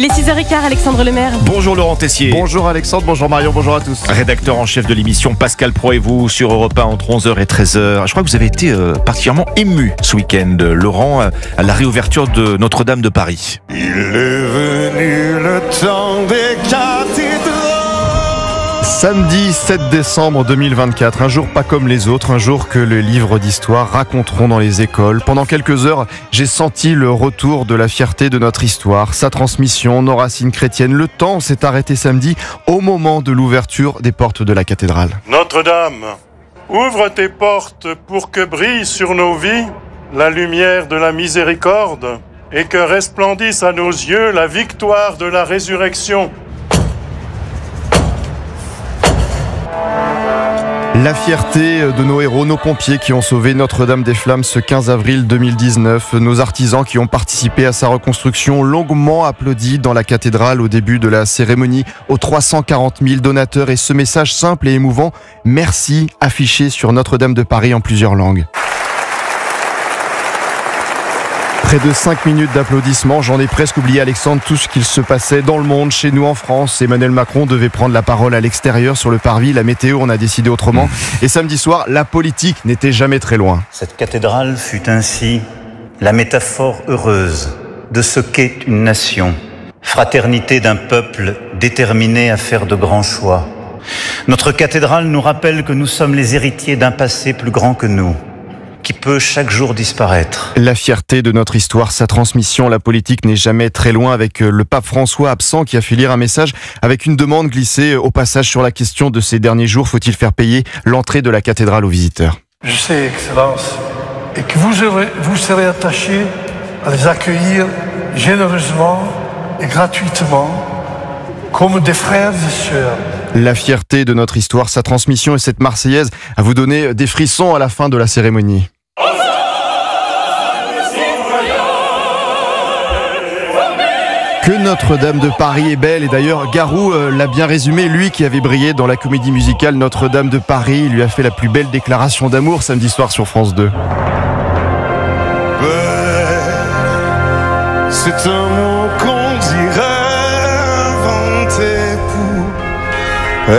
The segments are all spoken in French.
Il est 6h15, Alexandre Lemaire. Bonjour Laurent Tessier. Bonjour Alexandre, bonjour Marion, bonjour à tous. Rédacteur en chef de l'émission Pascal Pro et vous sur Europe 1 entre 11h et 13h. Je crois que vous avez été particulièrement ému ce week-end, Laurent, à la réouverture de Notre-Dame de Paris. Il est venu le temps des cathédrales. Samedi 7 décembre 2024, un jour pas comme les autres, un jour que les livres d'histoire raconteront dans les écoles. Pendant quelques heures, j'ai senti le retour de la fierté de notre histoire, sa transmission, nos racines chrétiennes. Le temps s'est arrêté samedi au moment de l'ouverture des portes de la cathédrale. Notre-Dame, ouvre tes portes pour que brille sur nos vies la lumière de la miséricorde et que resplendisse à nos yeux la victoire de la résurrection. La fierté de nos héros, nos pompiers qui ont sauvé Notre-Dame-des-Flammes ce 15 avril 2019, nos artisans qui ont participé à sa reconstruction, longuement applaudis dans la cathédrale au début de la cérémonie, aux 340 000 donateurs et ce message simple et émouvant, merci, affiché sur Notre-Dame de Paris en plusieurs langues. Près de 5 minutes d'applaudissements, j'en ai presque oublié Alexandre tout ce qu'il se passait dans le monde, chez nous en France. Emmanuel Macron devait prendre la parole à l'extérieur sur le parvis, la météo, on a décidé autrement. Et samedi soir, la politique n'était jamais très loin. Cette cathédrale fut ainsi la métaphore heureuse de ce qu'est une nation, fraternité d'un peuple déterminé à faire de grands choix. Notre cathédrale nous rappelle que nous sommes les héritiers d'un passé plus grand que nous, qui peut chaque jour disparaître. La fierté de notre histoire, sa transmission, la politique n'est jamais très loin avec le pape François absent qui a fait lire un message avec une demande glissée au passage sur la question de ces derniers jours. Faut-il faire payer l'entrée de la cathédrale aux visiteurs? Je sais, Excellence, et que vous serez attachés à les accueillir généreusement et gratuitement comme des frères et sœurs. La fierté de notre histoire, sa transmission et cette Marseillaise à vous donner des frissons à la fin de la cérémonie. Que Notre-Dame de Paris est belle, et d'ailleurs Garou l'a bien résumé, lui qui avait brillé dans la comédie musicale Notre-Dame de Paris, il lui a fait la plus belle déclaration d'amour samedi soir sur France 2. C'est un mot qu'on dirait inventé pour...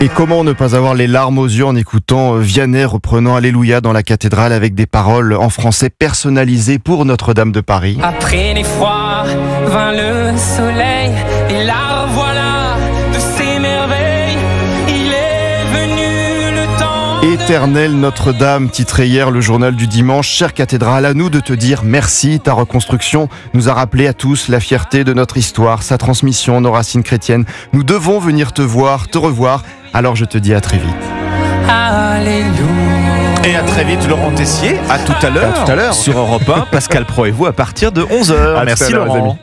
Et comment ne pas avoir les larmes aux yeux en écoutant Vianney reprenant Alléluia dans la cathédrale avec des paroles en français personnalisées pour Notre-Dame de Paris. Après les froids, vint le soleil, et la revoilà de ses merveilles. Il est venu le temps. Éternelle Notre-Dame, titré hier le journal du dimanche. Chère cathédrale, à nous de te dire merci. Ta reconstruction nous a rappelé à tous la fierté de notre histoire, sa transmission, nos racines chrétiennes. Nous devons venir te voir, te revoir. Alors je te dis à très vite. Alléluia. Et à très vite Laurent Tessier, à tout à l'heure À tout à l'heure. sur Europe 1, Pascal Pro et vous à partir de 11h. À Merci tout à l'heure, les Laurent. amis.